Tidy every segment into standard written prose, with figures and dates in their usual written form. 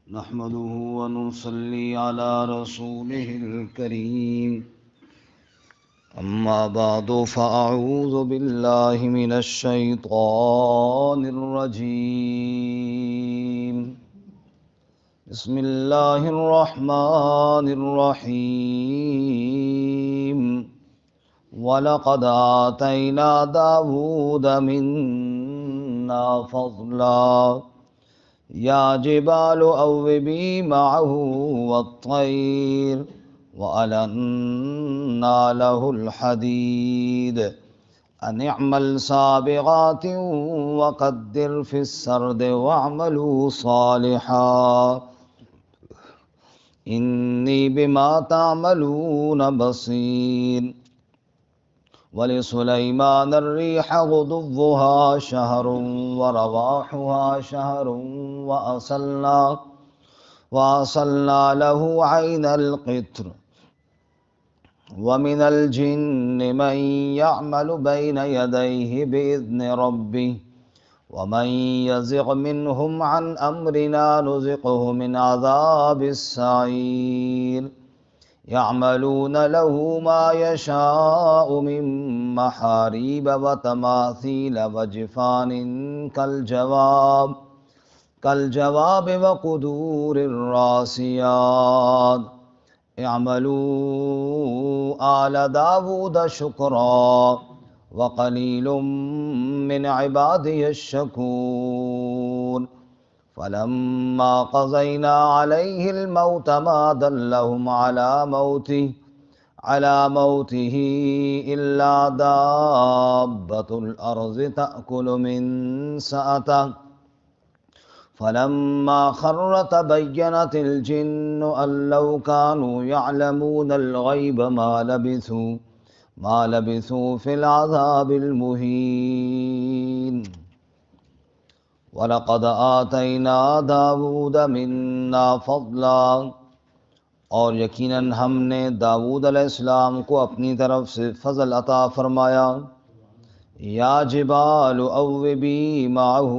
نحمده ونصلي على رسوله الكريم أما بعد فأعوذ بالله من الشيطان الرجيم بسم الله الرحمن الرحيم ولقد آتينا داود منا فضلا يا جبال أوبي معه والطير وألنا له الحديد أن اعمل سابغات وقدر في السرد واعملوا صالحا إني بما تعملون بصير ولسليمان الريح غدوها شهر ورواحها شهر وأصلنا له عين القطر ومن الجن من يعمل بين يديه بإذن ربه ومن يزغ منهم عن أمرنا نزقه من عذاب السعير يعملون له ما يشاء من محاريب وتماثيل وجفان كالجواب وقدور الراسيات اعملوا آل داود شكرا وقليل من عبادي الشكور فلما قضينا عليه الموت ما دلهم على موته إلا دابة الأرض تأكل من سأته فلما خر تبينت الجن أن لو كانوا يعلمون الغيب ما لبثوا في العذاب المهين وَلَقَدْ آتَيْنَا دَاوُودَ مِنَّا فَضْلًا اور یقیناً ہم نے داؤد علیہ السلام کو اپنی طرف سے فضل عطا فرمایا یا جبال اوبی معہ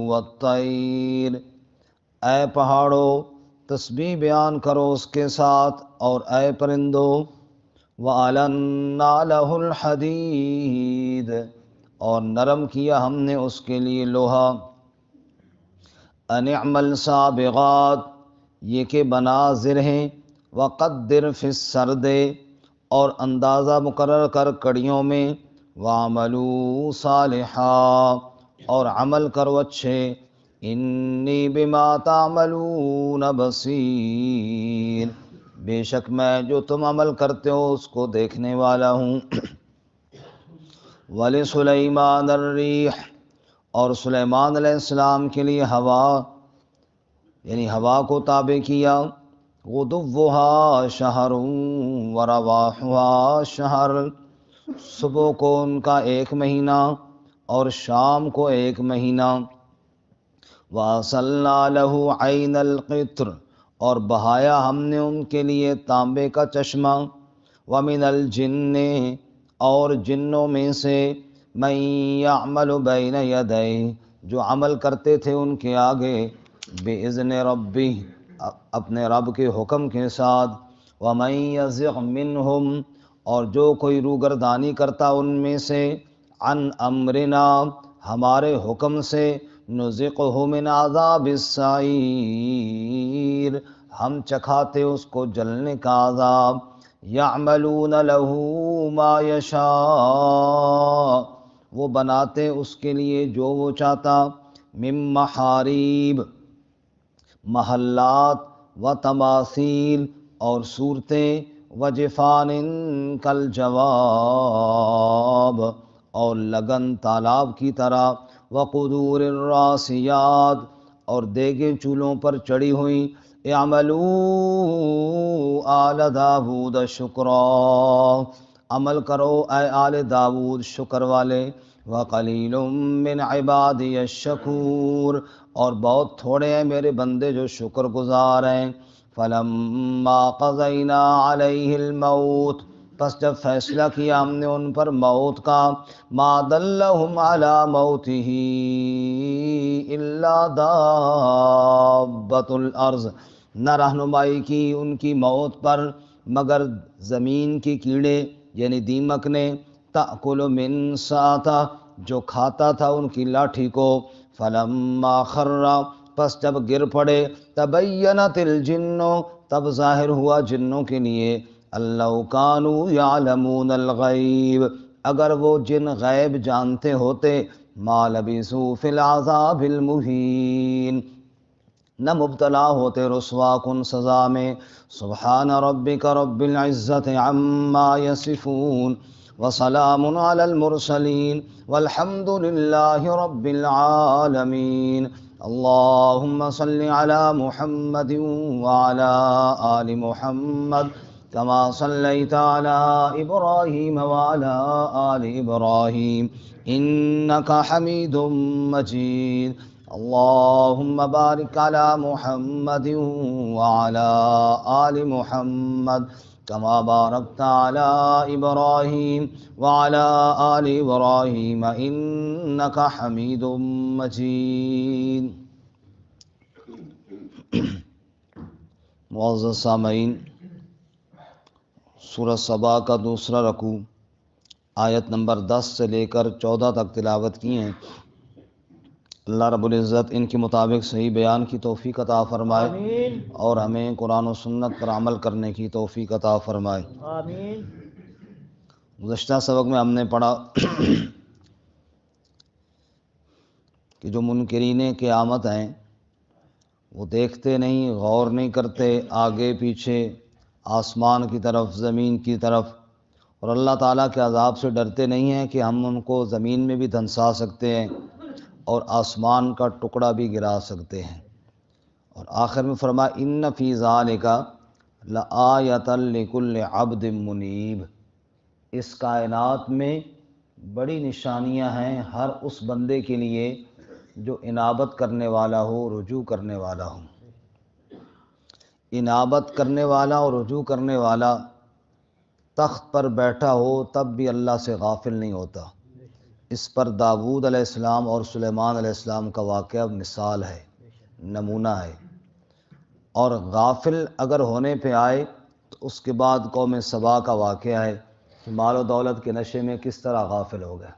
والطیر اے پہاڑوں تسبیح بیان کرو اس کے ساتھ اور اے پرندوں وَأَلَنَّا لَهُ الْحَدِيدَ اور نرم کیا ہم نے اس کے لیے لوہا ان اعمل سابغات یہ کہ بنا زرہیں وقدر فی السرد اور اندازہ مقرر کر کڑیوں میں وعملوا صالحا اور عمل کرو اچھے انی بما تعملون بصیر بے شک میں جو تم عمل کرتے ہو اس کو دیکھنے والا ہوں وَلِسُلَيْمَانَ الرِّيحِ اور سلیمان علیہ السلام کے لیے ہوا یعنی ہوا کو تابع کیا غدوها شہر ورواحها شہر صبح کو ان کا 1 مہینہ اور شام کو 1 مہینہ وَأَصَلْنَا لَهُ عَيْنَ الْقِطْرِ اور بہایا ہم نے ان کے لیے تانبے کا چشمہ وَمِنَ الْجِنِّ اور جنوں میں سے من یعمل بین یدیہ جو عمل کرتے تھے ان کے آگے بِإِذْنِ رَبِّهِ اپنے رب کے حکم کے ساتھ وَمَن یزغ منہم اور جو کوئی روگردانی کرتا ان میں سے عن امرنا ہمارے حکم سے نذقہ من عذاب السعیر ہم چکھاتے اس کو جلنے کا عذاب یعملون له ما یشاء وہ بناتے اس کے لیے جو وہ چاہتا من محاریب محلات و تماثیل اور صورتیں و جفان کالجواب اور لگن تالاب کی طرح و قدور الراسیات اور دیگیں چولوں پر چڑھی ہوئیں اعملوا آل داود شکرا عمل کرو اے آل داود شکر والے وقلیل من عبادی الشکور اور بہت تھوڑے ہیں میرے بندے جو شکر گزار ہیں فلما قضینا علیہ الموت پس جب فیصلہ کیا ہم نے ان پر موت کا، ما دلہم علی موتہ الا دابۃ الارض، نہ رہنمائی کی ان کی موت پر مگر زمین کے کیڑے یعنی دیمک نے، تأکل من ساتہ جو کھاتا تھا ان کی لاٹھی کو، فلما خر پس جب گر پڑے، تبینت الجن تب ظاہر ہوا جنوں کے لیے، اللہ کانوا یعلمون الغیب اگر وہ جن غیب جانتے ہوتے، ما لبثوا فی العذاب المہین نہ مبتلا ہوتے رسوا کن سزا میں۔ سبحان ربک رب العزت عما یصفون وسلام علی المرسلین والحمد للہ رب العالمین۔ اللہم صل علی محمد وعلی آل محمد کما صلیت علی ابراہیم وعلی آل ابراہیم انک حمید مجید۔ اللہم بارک علی محمد وعلی آل محمد کما بارکت علی ابراہیم وعلی آل ابراہیم انک حمید مجید۔ معزز سامعین، سورہ سبا کا دوسرا رکوع آیت نمبر 10 سے لے کر 14 تک تلاوت کی ہیں۔ اللہ رب العزت ان کے مطابق صحیح بیان کی توفیق عطا فرمائے، آمین اور ہمیں قرآن و سنت پر عمل کرنے کی توفیق عطا فرمائے۔ آمین۔ گزشتہ سبق میں ہم نے پڑھا کہ جو منکرین قیامت ہیں وہ دیکھتے نہیں، غور نہیں کرتے آگے پیچھے، آسمان کی طرف، زمین کی طرف، اور اللہ تعالیٰ کے عذاب سے ڈرتے نہیں ہیں کہ ہم ان کو زمین میں بھی دھنسا سکتے ہیں اور آسمان کا ٹکڑا بھی گرا سکتے ہیں۔ اور آخر میں فرمایا ان فی ذالک لآیۃ لکل عبد منیب، اس کائنات میں بڑی نشانیاں ہیں ہر اس بندے کے لیے جو انابت کرنے والا ہو، رجوع کرنے والا ہو۔ انابت کرنے والا اور رجوع کرنے والا تخت پر بیٹھا ہو تب بھی اللہ سے غافل نہیں ہوتا۔ اس پر داؤد علیہ السلام اور سلیمان علیہ السلام کا واقعہ مثال ہے، نمونہ ہے۔ اور غافل اگر ہونے پہ آئے تو اس کے بعد قوم سبا کا واقعہ ہے کہ مال و دولت کے نشے میں کس طرح غافل ہو گئے۔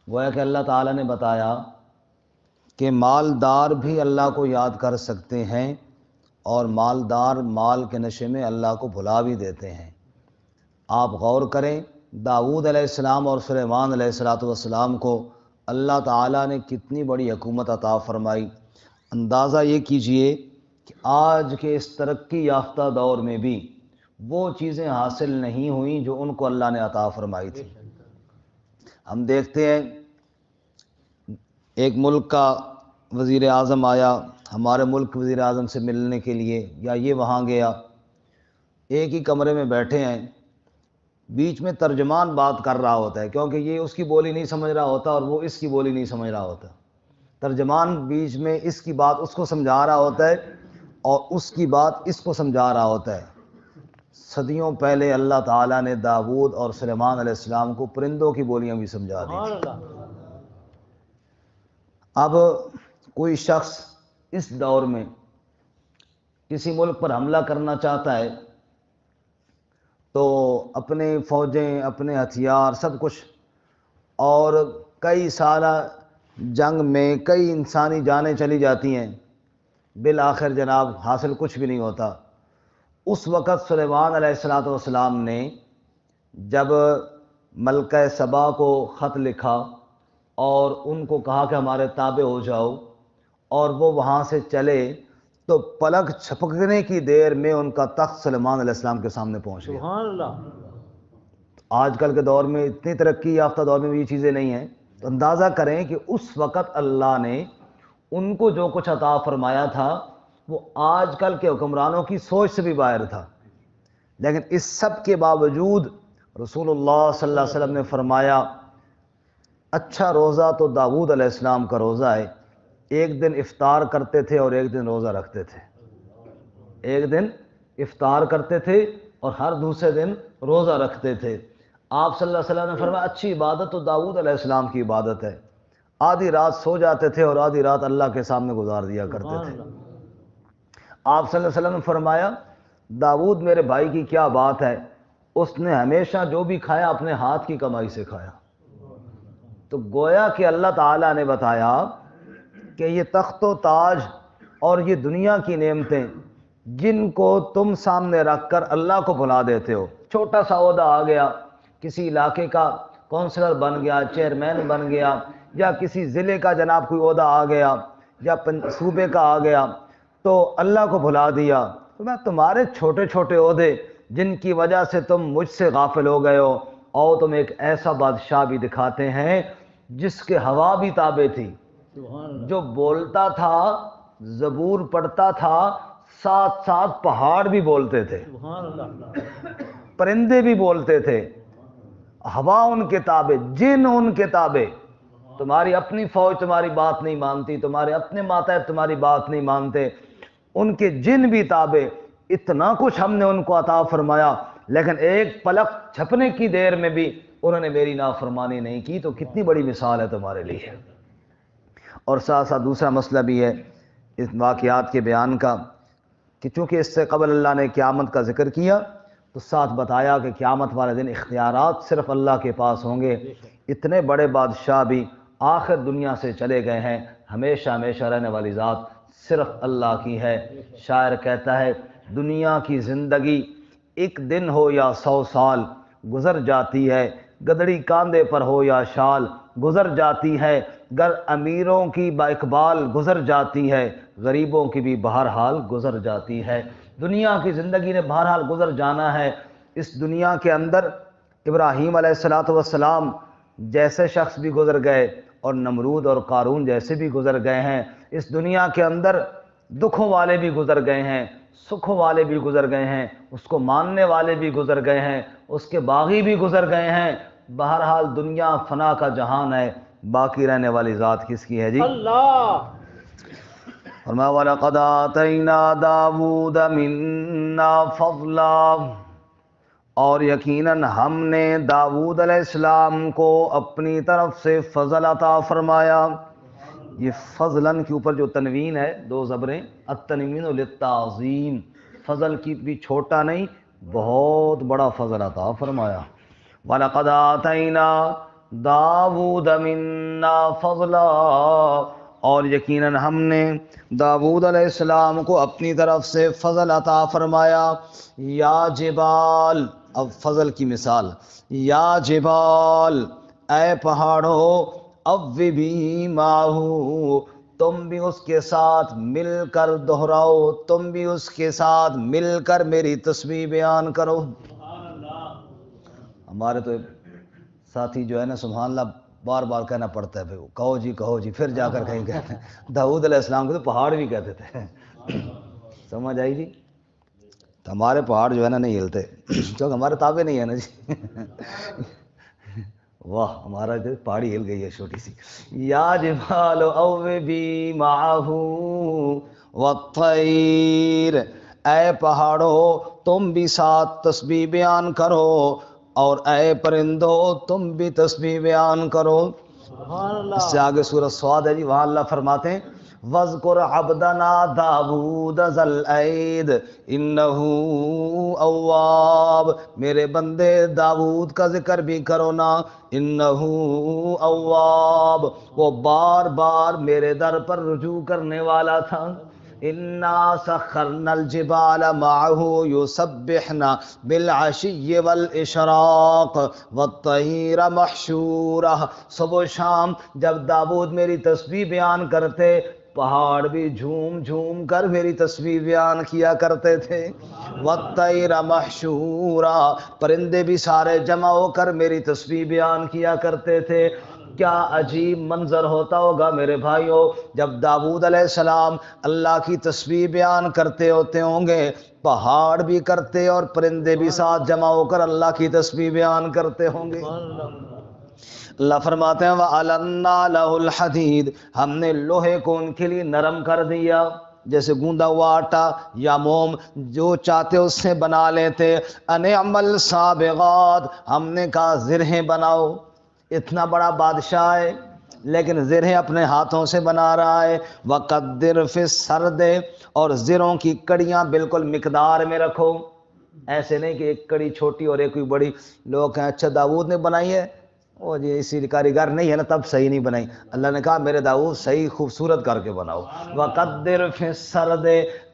گویا کہ اللہ تعالیٰ نے بتایا کہ مالدار بھی اللہ کو یاد کر سکتے ہیں، اور مالدار مال کے نشے میں اللہ کو بھلا بھی دیتے ہیں۔ آپ غور کریں، داؤد علیہ السلام اور سلیمان علیہ السلام کو اللہ تعالیٰ نے کتنی بڑی حکومت عطا فرمائی۔ اندازہ یہ کیجئے کہ آج کے اس ترقی یافتہ دور میں بھی وہ چیزیں حاصل نہیں ہوئیں جو ان کو اللہ نے عطا فرمائی تھی۔ ہم دیکھتے ہیں ایک ملک کا وزیر اعظم آیا ہمارے ملک کے وزیر اعظم سے ملنے کے لیے، یا یہ وہاں گیا، ایک ہی کمرے میں بیٹھے ہیں، بیچ میں ترجمان بات کر رہا ہوتا ہے کیونکہ یہ اس کی بولی نہیں سمجھ رہا ہوتا اور وہ اس کی بولی نہیں سمجھ رہا ہوتا۔ ترجمان بیچ میں اس کی بات اس کو سمجھا رہا ہوتا ہے اور اس کی بات اس کو سمجھا رہا ہوتا ہے۔ صدیوں پہلے اللہ تعالیٰ نے داؤد اور سلیمان علیہ السلام کو پرندوں کی بولیاں بھی سمجھا دی۔ اب کوئی شخص اس دور میں کسی ملک پر حملہ کرنا چاہتا ہے تو اپنے فوجیں، اپنے ہتھیار، سب کچھ، اور کئی سالہ جنگ میں کئی انسانی جانیں چلی جاتی ہیں، بالآخر جناب حاصل کچھ بھی نہیں ہوتا۔ اس وقت سلیمان علیہ السلام نے جب ملکہ سبا کو خط لکھا اور ان کو کہا کہ ہمارے تابع ہو جاؤ، اور وہ وہاں سے چلے تو پلک چھپکنے کی دیر میں ان کا تخت سلیمان علیہ السلام کے سامنے پہنچ گیا۔ سبحان اللہ۔ آج کل کے دور میں اتنی ترقی یافتہ دور میں یہ چیزیں نہیں ہیں، تو اندازہ کریں کہ اس وقت اللہ نے ان کو جو کچھ عطا فرمایا تھا وہ آج کل کے حکمرانوں کی سوچ سے بھی باہر تھا۔ لیکن اس سب کے باوجود رسول اللہ صلی اللہ علیہ وسلم نے فرمایا اچھا روزہ تو داؤد علیہ السلام کا روزہ ہے، ایک دن افطار کرتے تھے اور ایک دن روزہ رکھتے تھے، ایک دن افطار کرتے تھے اور ہر دوسرے دن روزہ رکھتے تھے۔ آپ صلی اللہ علیہ وسلم نے فرمایا اچھی عبادت تو داؤد علیہ السلام کی عبادت ہے، آدھی رات سو جاتے تھے اور آدھی رات اللہ کے سامنے گزار دیا کرتے تھے۔ آپ صلی اللہ علیہ وسلم نے فرمایا داؤد میرے بھائی کی کیا بات ہے، اس نے ہمیشہ جو بھی کھایا اپنے ہاتھ کی کمائی سے کھایا۔ تو گویا کہ اللہ تعالیٰ نے بتایا کہ یہ تخت و تاج اور یہ دنیا کی نعمتیں جن کو تم سامنے رکھ کر اللہ کو بھلا دیتے ہو، چھوٹا سا عہدہ آ گیا، کسی علاقے کا کونسلر بن گیا، چیئرمین بن گیا، یا کسی ضلع کا جناب کوئی عہدہ آ گیا، یا صوبے کا آ گیا، تو اللہ کو بھلا دیا۔ تو میں تمہارے چھوٹے چھوٹے عہدے جن کی وجہ سے تم مجھ سے غافل ہو گئے ہو، اور تم ایک ایسا بادشاہ بھی دکھاتے ہیں جس کے ہوا بھی تابع تھی، جو بولتا تھا، زبور پڑھتا تھا، ساتھ ساتھ پہاڑ بھی بولتے تھے، پرندے بھی بولتے تھے، ہوا ان کے تابع، جن ان کے تابع۔ تمہاری اپنی فوج تمہاری بات نہیں مانتی، تمہارے اپنے ماتحت تمہاری بات نہیں مانتے، ان کے جن بھی تابع۔ اتنا کچھ ہم نے ان کو عطا فرمایا، لیکن ایک پلک جھپنے کی دیر میں بھی انہوں نے میری نافرمانی نہیں کی۔ تو کتنی بڑی مثال ہے تمہارے لیے۔ اور ساتھ ساتھ دوسرا مسئلہ بھی ہے اس واقعات کے بیان کا، کہ چونکہ اس سے قبل اللہ نے قیامت کا ذکر کیا تو ساتھ بتایا کہ قیامت والے دن اختیارات صرف اللہ کے پاس ہوں گے۔ اتنے بڑے بادشاہ بھی آخر دنیا سے چلے گئے ہیں، ہمیشہ ہمیشہ رہنے والی ذات صرف اللہ کی ہے۔ شاعر کہتا ہے دنیا کی زندگی ایک دن ہو یا 100 سال گزر جاتی ہے، گدڑی کاندھے پر ہو یا شال گزر جاتی ہے، گر امیروں کی با اقبال گزر جاتی ہے، غریبوں کی بھی بہرحال گزر جاتی ہے۔ دنیا کی زندگی نے بہرحال گزر جانا ہے۔ اس دنیا کے اندر ابراہیم علیہ السلام جیسے شخص بھی گزر گئے، اور نمرود اور قارون جیسے بھی گزر گئے ہیں۔ اس دنیا کے اندر دکھوں والے بھی گزر گئے ہیں، سکھوں والے بھی گزر گئے ہیں، اس کو ماننے والے بھی گزر گئے ہیں، اس کے باغی بھی گزر گئے ہیں۔ بہرحال دنیا فنا کا جہان ہے، باقی رہنے والی ذات کس کی ہے جی؟ اللہ۔ فرمایا وَلَقَدْ آتَيْنَا دَاوُودَ مِنَّا فَضْلًا، اور یقیناً ہم نے داؤد علیہ السلام کو اپنی طرف سے فضل عطا فرمایا۔ یہ فضلاً کے اوپر جو تنوین ہے، 2 زبریں، التنوین للتعظیم، فضل کی بھی چھوٹا نہیں، بہت بڑا فضل عطا فرمایا۔ وَلَقَدْ آتَيْنَا دَاوُودَ مِنَّا فَضْلًا، اور یقیناً ہم نے داؤد علیہ السلام کو اپنی طرف سے فضل عطا فرمایا۔ یا جبال، اب فضل کی مثال، یا جبال، اے پہاڑوں، اوبی ماہو، تم بھی اس کے ساتھ مل کر دہراؤ، تم بھی اس کے ساتھ مل کر میری تسبیح بیان کرو۔ ہمارے تو ساتھی جو ہے نا سبحان اللہ بار بار کہنا پڑتا ہے، کہو جی کہو جی، پھر جا کر کہیں کہتے ہیں۔ داؤد علیہ السلام کو تو پہاڑ بھی کہتے تھے، سمجھ آئی جی؟ تو ہمارے پہاڑ جو ہے نا نہیں ہلتے، کیونکہ ہمارے تابع نہیں ہے نا جی۔ واہ، ہمارا جو پہاڑی ہل گئی ہے چھوٹی سی۔ یا جبال اوبی معہ والطیر، اے پہاڑو تم بھی ساتھ تسبیح بیان کرو، اور اے پرندو تم بھی تسبیح بیان کرو۔ اس سے آگے سورۃ صاد ہے جی، وہاں اللہ فرماتے ہیں وَاذْكُرْ عَبْدَنَا دَاوُودَ ذَا الْأَيْدِ إِنَّهُ أَوَّابٌ، میرے بندے داؤد کا ذکر بھی کرو نا، إِنَّهُ أَوَّابٌ، وہ بار بار میرے در پر رجوع کرنے والا تھا۔ إِنَّا سَخَّرْنَا الْجِبَالَ مَعَهُ يُسَبِّحْنَا بِالْعَشِيِّ وَالْإِشْرَاقِ وَالطَّيْرَ مَحْشُورَةً، صبح و شام جب داؤد میری تسبیح بیان کرتے، پہاڑ بھی جھوم جھوم کر میری تسبیح بیان کیا کرتے تھے۔ وَالطَّيْرَ مَحْشُورًا، پرندے بھی سارے جمع ہو کر میری تسبیح بیان کیا کرتے تھے۔ کیا عجیب منظر ہوتا ہوگا میرے بھائیوں، جب داؤد علیہ السلام اللہ کی تسبیح بیان کرتے ہوتے ہوں گے، پہاڑ بھی کرتے اور پرندے بھی ساتھ جمع ہو کر اللہ کی تسبیح بیان کرتے ہوں گے۔ اللہ فرماتے ہیں وَأَلَنَّا لَهُ الْحَدِيدَ، ہم نے لوہے کو ان کے لیے نرم کر دیا۔ جیسے گوندا ہوا آٹا یا موم جو چاہتے اس سے بنا لیتے. ان اعمل سابغات، ہم نے کہا زرہیں بناؤ. اتنا بڑا بادشاہ ہے لیکن زرہیں اپنے ہاتھوں سے بنا رہا ہے. وقدر فی السرد، اور زروں کی کڑیاں بالکل مقدار میں رکھو. ایسے نہیں کہ ایک کڑی چھوٹی اور ایک کوئی بڑی. لوگ کہیں اچھا داؤد نے بنائی ہے، وہ جی اسی کاریگر نہیں ہے نا تب صحیح نہیں بنائی. اللہ نے کہا میرے داؤد صحیح خوبصورت کر کے بناؤ. وقدر فی السرد،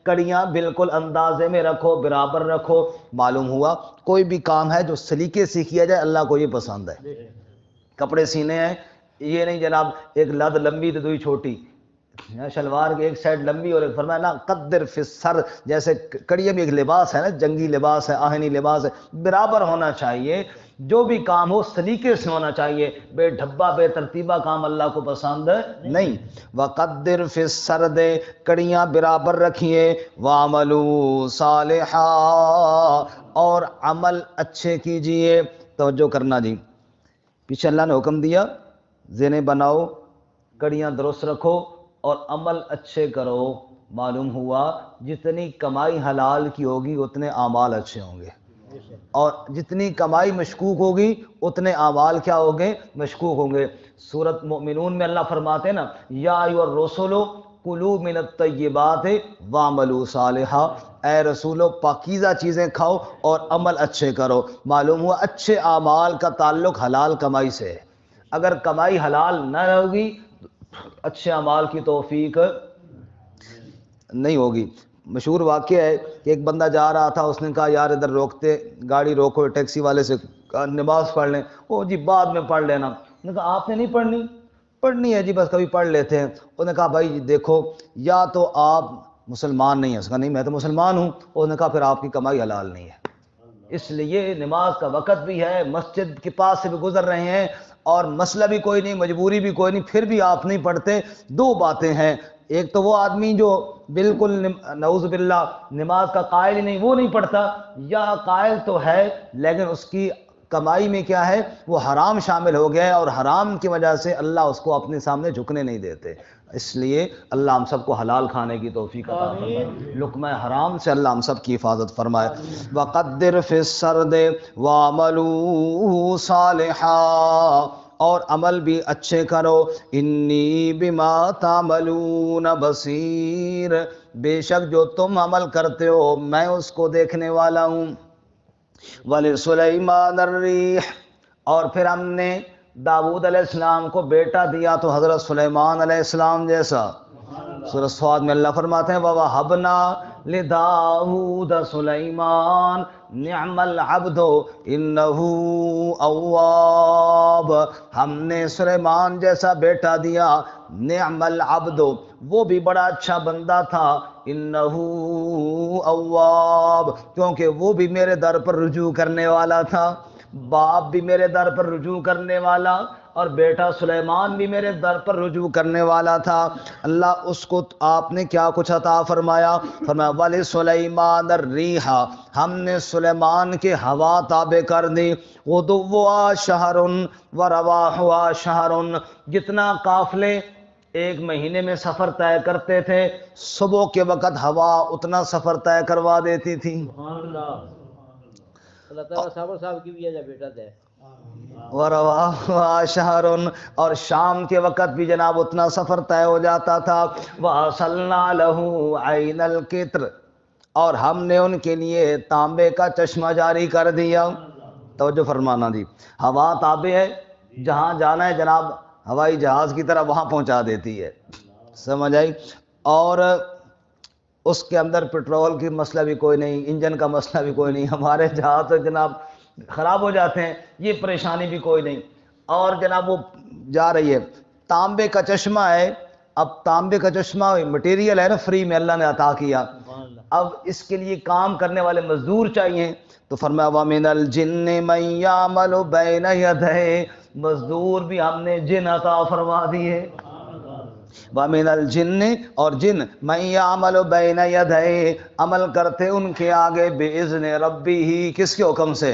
کڑیاں بالکل اندازے میں رکھو، برابر رکھو. معلوم ہوا کوئی بھی کام ہے جو سلیقے سے کیا جائے اللہ کو یہ پسند ہے. کپڑے سینے ہیں، یہ نہیں جناب ایک لد لمبی تو دوئی چھوٹی، شلوار کی ایک سائڈ لمبی اور ایک فرمایا نا قدر فی السر، جیسے کڑیے میں ایک لباس ہے نا، جنگی لباس ہے، آہنی لباس ہے، برابر ہونا چاہیے. جو بھی کام ہو سلیقے سے ہونا چاہیے، بے ڈھبا بے ترتیبہ کام اللہ کو پسند نہیں. وقدر فی السرد، کڑیاں برابر رکھیے. وعملوا صالحا، اور عمل اچھے کیجئے. توجہ کرنا جی، پیچھے اللہ نے حکم دیا زینے بناؤ، کڑیاں درست رکھو اور عمل اچھے کرو. معلوم ہوا جتنی کمائی حلال کی ہوگی اتنے اعمال اچھے ہوں گے، اور جتنی کمائی مشکوک ہوگی اتنے اعمال کیا ہوں گے؟ مشکوک ہوں گے. سورۃ مؤمنون میں اللہ فرماتے ہیں نا یا ایھا الرسل کلوا من الطیبات واعملوا صالحا، اے رسولو پاکیزہ چیزیں کھاؤ اور عمل اچھے کرو. معلوم ہوا اچھے اعمال کا تعلق حلال کمائی سے ہے. اگر کمائی حلال نہ ہوگی اچھے اعمال کی توفیق نہیں ہوگی. مشہور واقعہ ہے کہ ایک بندہ جا رہا تھا، اس نے کہا یار ادھر روکتے گاڑی روکو، ٹیکسی والے سے کہا نماز پڑھ لیں. وہ جی بعد میں پڑھ لینا. اس نے کہا آپ نے نہیں پڑھنی؟ پڑھنی ہے جی بس کبھی پڑھ لیتے ہیں. اس نے کہا بھائی دیکھو یا تو آپ مسلمان نہیں ہیں. اس کا نہیں میں تو مسلمان ہوں. اس نے کہا پھر آپ کی کمائی حلال نہیں ہے. اس لیے نماز کا وقت بھی ہے، مسجد کے پاس سے بھی گزر رہے ہیں اور مسئلہ بھی کوئی نہیں، مجبوری بھی کوئی نہیں، پھر بھی آپ نہیں پڑھتے. دو باتیں ہیں، ایک تو وہ آدمی جو بالکل نعوذ باللہ نماز کا قائل ہی نہیں، وہ نہیں پڑھتا، یا قائل تو ہے لیکن اس کی کمائی میں کیا ہے وہ حرام شامل ہو گیا ہے اور حرام کی وجہ سے اللہ اس کو اپنے سامنے جھکنے نہیں دیتے. اس لیے اللہ ہم سب کو حلال کھانے کی توفیق عطا فرمائے، لقمہ حرام سے اللہ ہم سب کی حفاظت فرمائے. وقدر فی السرد وعملوا صالحا، اور عمل بھی اچھے کرو. انی بما تعملون بصیر، بے شک جو تم عمل کرتے ہو میں اس کو دیکھنے والا ہوں. وَلِسُلَيْمَانَ الرِّيحَ، اور پھر ہم نے داؤد علیہ السلام کو بیٹا دیا تو حضرت سلیمان علیہ السلام جیسا. سورۃ صاد میں اللہ فرماتے ہیں وَوَهَبْنَا لِدَاوُودَ سُلَيْمَانَ نِعْمَ الْعَبْدُ إِنَّهُ أَوَّابٌ، ہم نے سلیمان جیسا بیٹا دیا. نعم العبد، وہ بھی بڑا اچھا بندہ تھا. انہ اواب، کیونکہ وہ بھی میرے در پر رجوع کرنے والا تھا. باپ بھی میرے در پر رجوع کرنے والا اور بیٹا سلیمان بھی میرے در پر رجوع کرنے والا تھا. اللہ اس کو آپ نے کیا کچھ عطا فرمایا؟ فرمایا وَلِسُلَيْمَانَ الرِّيحَ، ہم نے سلیمان کے ہوا تابع کر دی. غُدُوُّهَا شَهْرٌ وَرَوَاحُهَا شَهْرٌ، جتنا قافلے ایک مہینے میں سفر طے کرتے تھے صبح کے وقت ہوا اتنا سفر طے کروا دیتی تھی. اللہ تعالیٰ صاحب کی بھی ہے بیٹا تھے. وَرَوَاحُهَا شَهْرٌ، اور شام کے وقت بھی جناب اتنا سفر طے ہو جاتا تھا. وَأَرْسَلْنَا لَهُ عَيْنَ الْقِطْرِ، اور ہم نے ان کے لیے تانبے کا چشمہ جاری کر دیا. توجہ فرمانا جی، ہوا تابع ہے، جہاں جانا ہے جناب ہوائی جہاز کی طرح وہاں پہنچا دیتی ہے. سمجھ آئی؟ اور اس کے اندر پیٹرول کی مسئلہ بھی کوئی نہیں، انجن کا مسئلہ بھی کوئی نہیں. ہمارے جہاز تو جناب خراب ہو جاتے ہیں، یہ پریشانی بھی کوئی نہیں. اور جناب وہ جا رہی ہے، تانبے کا چشمہ ہے. اب تانبے کا چشمہ مٹیریل ہے نا، فری میں اللہ نے عطا کیا. اب اس کے لیے کام کرنے والے مزدور چاہیے، تو فرمایا وَمِنَ الْجِنِّ مَن يَعْمَلُ بَيْنَ يَدَيْهِ، مزدور بھی ہم نے جن عطا فرما دیے. وَمِنَ الْجِنِّ، اور جن مَن يَعْمَلُ بَيْنَ يَدَيْهِ، عمل کرتے ان کے آگے بِإِذْنِ رَبِّهِ، کس کے حکم سے؟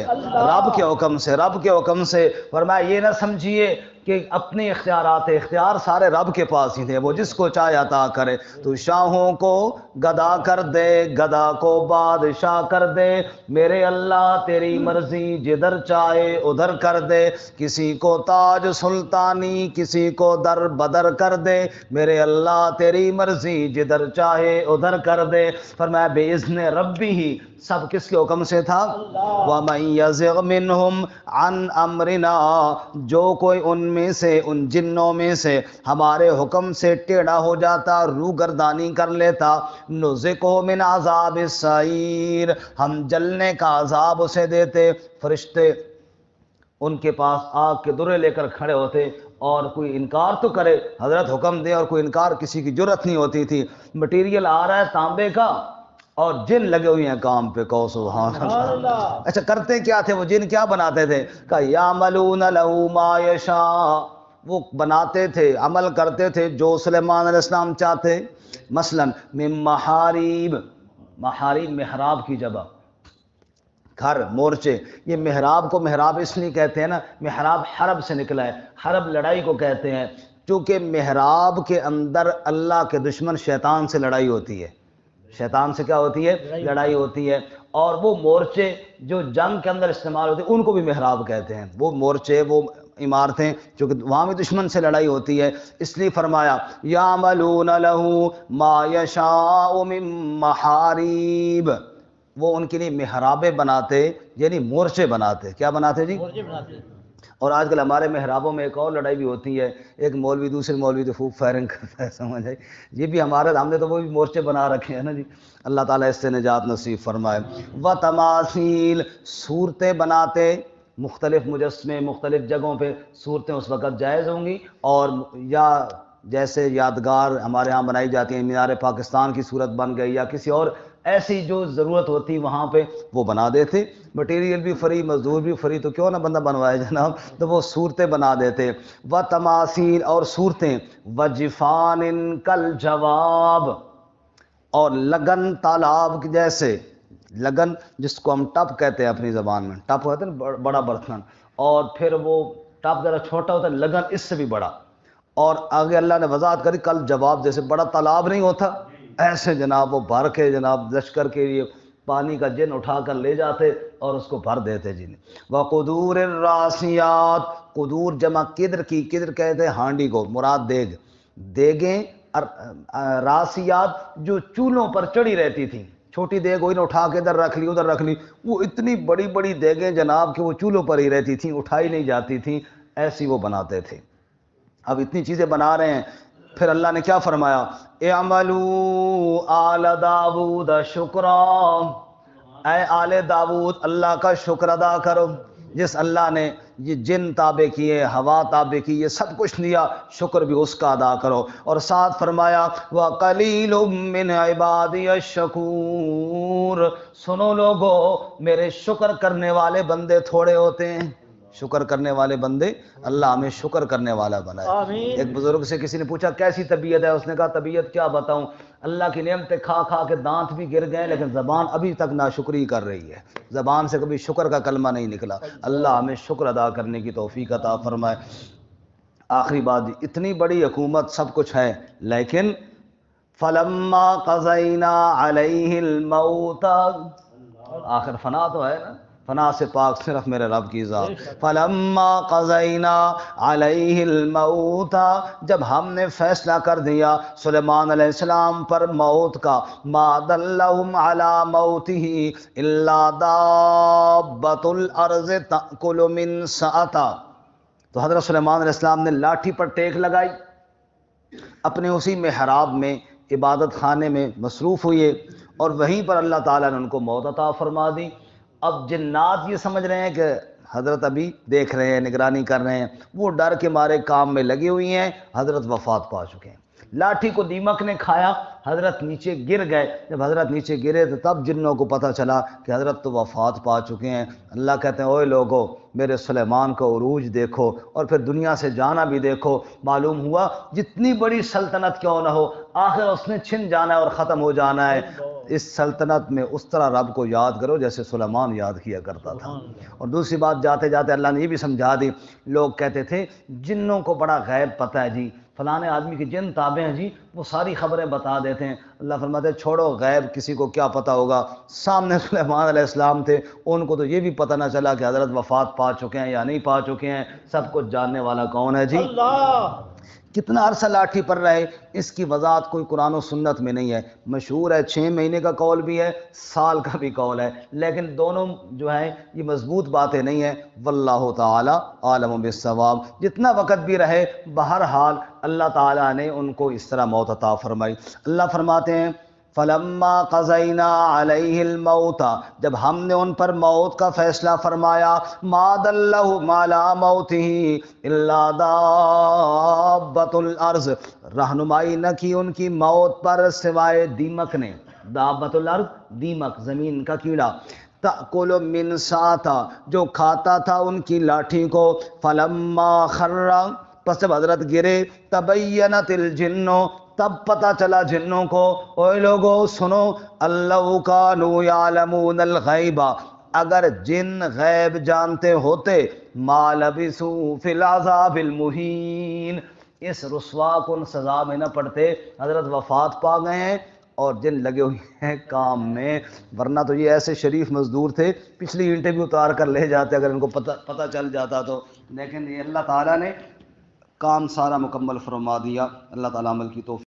رب کے حکم سے، رب کے حکم سے. فرمایا یہ نہ سمجھیے کہ اپنے اختیارات، اختیار سارے رب کے پاس ہی تھے، وہ جس کو چاہے عطا کرے۔ تو شاہوں کو گدا کر دے، گدا کو بادشاہ کر دے، میرے اللہ تیری مرضی جدھر چاہے ادھر کر دے۔ کسی کو تاج سلطانی، کسی کو در بدر کر دے، میرے اللہ تیری مرضی جدھر چاہے ادھر کر دے۔ فرمایا بے اذن ربی ہی، سب کس کے حکم سے تھا؟ وَمَن يَزِغْ مِنْهُمْ عَنْ أَمْرِنَا، جو کوئی ان میں سے، ان جنوں میں سے ہمارے حکم سے ٹیڑھا ہو جاتا، روگردانی کر لیتا، نُذِقْهُ مِنْ عَذَابِ السَّعِيرِ، ہم جلنے کا عذاب اسے دیتے۔ فرشتے ان کے پاس آگ کے درے لے کر کھڑے ہوتے، اور کوئی انکار تو کرے، حضرت حکم دے اور کوئی انکار کسی کی جرت نہیں ہوتی تھی۔ مٹیریل آ رہا ہے تانبے کا اور جن لگے ہوئے ہیں کام پہ، کہو سبحان اللہ۔ اچھا کرتے کیا تھے وہ جن؟ کیا بناتے تھے؟ کہ یعملون لہ ما یشاء، وہ بناتے تھے، عمل کرتے تھے جو سلیمان علیہ السلام چاہتے۔ مثلا من محاریب، محاریب محراب کی جگہ، گھر، مورچے۔ یہ محراب کو محراب اس لیے کہتے ہیں نا، محراب حرب سے نکلا ہے، حرب لڑائی کو کہتے ہیں، چونکہ محراب کے اندر اللہ کے دشمن شیطان سے لڑائی ہوتی ہے۔ شیطان سے کیا ہوتی ہے؟ لڑائی ہوتی ہے۔ اور وہ مورچے جو جنگ کے اندر استعمال ہوتے ہیں ان کو بھی محراب کہتے ہیں، وہ مورچے، وہ عمارتیں، چونکہ وہاں بھی دشمن سے لڑائی ہوتی ہے، اس لیے فرمایا یعملون لہ ما یشاء من محاریب، وہ ان کے لیے محرابیں بناتے، یعنی مورچے بناتے۔ کیا بناتے جی؟ مورچے بناتے ہیں۔ اور آج کل ہمارے محرابوں میں ایک اور لڑائی بھی ہوتی ہے، ایک مولوی دوسرے مولوی تو خوب فائرنگ کرتا ہے، سمجھ آئی؟ یہ بھی ہمارے، ہم نے تو وہ بھی مورچے بنا رکھے ہیں نا جی۔ اللہ تعالیٰ اس سے نجات نصیب فرمائے۔ وتماثیل، صورتیں بناتے، مختلف مجسمے مختلف جگہوں پہ صورتیں اس وقت جائز ہوں گی، اور یا جیسے یادگار ہمارے ہاں بنائی جاتی ہیں، مینار پاکستان کی صورت بن گئی، یا کسی اور ایسی جو ضرورت ہوتی وہاں پہ وہ بنا دیتے۔ مٹیریل بھی فری، مزدور بھی فری، تو کیوں نہ بندہ بنوائے جناب، تو وہ صورتیں بنا دیتے۔ وتماثیل، اور صورتیں، وجفان کالجواب، اور لگن تالاب کے جیسے، لگن جس کو ہم ٹپ کہتے ہیں اپنی زبان میں، ٹپ ہوتا ہے نا بڑا برتن، اور پھر وہ ٹپ ذرا چھوٹا ہوتا ہے، لگن اس سے بھی بڑا، اور آگے اللہ نے وضاحت کری کل جواب، جیسے بڑا تالاب نہیں ہوتا ایسے جناب وہ بھر کے، جناب لشکر کے لیے پانی کا جن اٹھا کر لے جاتے اور اس کو بھر دیتے جن۔ وقدور الراسیات، قدور جمع قدر کی، قدر کہتے ہیں ہانڈی کو، مراد دیگ، دیگیں، راسیات جو چولہوں پر چڑھی رہتی تھیں، چھوٹی دیگ ہوئی نا، اٹھا کے ادھر رکھ لی ادھر رکھ لی، وہ اتنی بڑی بڑی دیگیں جناب کہ وہ چولہوں پر ہی رہتی تھیں، اٹھائی نہیں جاتی تھیں، ایسی وہ بناتے تھے۔ اب اتنی چیزیں بنا رہے ہیں، پھر اللہ نے کیا فرمایا؟ اعملوا آل داود شکرا، اے آل داود اللہ کا شکر ادا کرو، جس اللہ نے یہ جن تابع کیے، ہوا تابع کی، یہ سب کچھ لیا، شکر بھی اس کا ادا کرو۔ اور ساتھ فرمایا وَقَلِيلٌ مِّنْ عِبَادِيَ الشَّكُورُ، سنو لوگو میرے شکر کرنے والے بندے تھوڑے ہوتے ہیں، شکر کرنے والے بندے، اللہ ہمیں شکر کرنے والا بنائے۔ آمین۔ ایک بزرگ سے کسی نے پوچھا کیسی طبیعت ہے؟ اس نے کہا طبیعت کیا بتاؤں، اللہ کی نعمتیں کھا کھا کے دانت بھی گر گئے، لیکن زبان ابھی تک ناشکری کر رہی ہے، زبان سے کبھی شکر کا کلمہ نہیں نکلا۔ اللہ ہمیں شکر ادا کرنے کی توفیق عطا فرمائے۔ آخری بات، اتنی بڑی حکومت سب کچھ ہے، لیکن فلما قضینا علیہ الموت، آخر فنا تو ہے نا، فنا سے پاک صرف میرے رب کی ذات۔ فلما قضینا علیہ الموت، جب ہم نے فیصلہ کر دیا سلیمان علیہ السلام پر موت کا، ما دلہم علی موتہ الا دابۃ الارض تأکل من سأتہ، تو حضرت سلیمان علیہ السلام نے لاٹھی پر ٹیک لگائی، اپنے اسی محراب میں عبادت خانے میں مصروف ہوئے، اور وہیں پر اللہ تعالیٰ نے ان کو موت عطا فرما دی۔ اب جنات یہ سمجھ رہے ہیں کہ حضرت ابھی دیکھ رہے ہیں، نگرانی کر رہے ہیں، وہ ڈر کے مارے کام میں لگی ہوئی ہیں، حضرت وفات پا چکے ہیں، لاٹھی کو دیمک نے کھایا، حضرت نیچے گر گئے، جب حضرت نیچے گرے تو تب جنوں کو پتہ چلا کہ حضرت تو وفات پا چکے ہیں۔ اللہ کہتے ہیں اوے لوگو میرے سلیمان کا عروج دیکھو اور پھر دنیا سے جانا بھی دیکھو۔ معلوم ہوا جتنی بڑی سلطنت کیوں نہ ہو آخر اس نے چھن جانا ہے اور ختم ہو جانا ہے۔ اس سلطنت میں اس طرح رب کو یاد کرو جیسے سلیمان یاد کیا کرتا تھا۔ اور دوسری بات جاتے جاتے اللہ نے یہ بھی سمجھا دی، لوگ کہتے تھے جنوں کو بڑا غیب پتہ ہے جی، فلانے آدمی کے جن تابع ہیں جی، وہ ساری خبریں بتا دیتے ہیں۔ اللہ فرماتے ہیں چھوڑو غیب کسی کو کیا پتہ ہوگا، سامنے سلیمان علیہ السلام تھے، ان کو تو یہ بھی پتہ نہ چلا کہ حضرت وفات پا چکے ہیں یا نہیں پا چکے ہیں، سب کچھ جاننے والا کون ہے جی؟ اللہ۔ کتنا عرصہ لاٹھی پر رہے اس کی وضاحت کوئی قرآن و سنت میں نہیں ہے، مشہور ہے 6 مہینے کا قول بھی ہے، سال کا بھی قول ہے، لیکن دونوں جو ہیں یہ مضبوط باتیں نہیں ہیں۔ واللہ تعالی عالم بالصواب، جتنا وقت بھی رہے بہرحال اللہ تعالیٰ نے ان کو اس طرح موت عطا فرمائی۔ اللہ فرماتے ہیں فلما قضینا علیہ الموت، جب ہم نے ان پر موت کا فیصلہ فرمایا، ما دلہم علی موتہ الا دابۃ الارض، رہنمائی نہ کی ان کی موت پر سوائے دیمک نے، دابۃ الارض دیمک زمین کا کیڑا، تأکل من ساتا جو کھاتا تھا ان کی لاٹھی کو، فلما خر پس جب حضرت گرے، تبینت الجن تب پتہ چلا جنوں کو، اوے لوگو سنو، اللہ کانوا یعلمون الغیب، اگر جن غیب جانتے ہوتے، ما لبثوا فی العذاب المہین، اس رسوا کن سزا میں نہ پڑتے۔ حضرت وفات پا گئے ہیں اور جن لگے ہوئے ہیں کام میں، ورنہ تو یہ ایسے شریف مزدور تھے پچھلی اینٹیں بھی اتار کر لے جاتے اگر ان کو پتہ چل جاتا تو، لیکن یہ اللہ تعالیٰ نے کام سارا مکمل فرما دیا۔ اللہ تعالیٰ عمل کی توفیق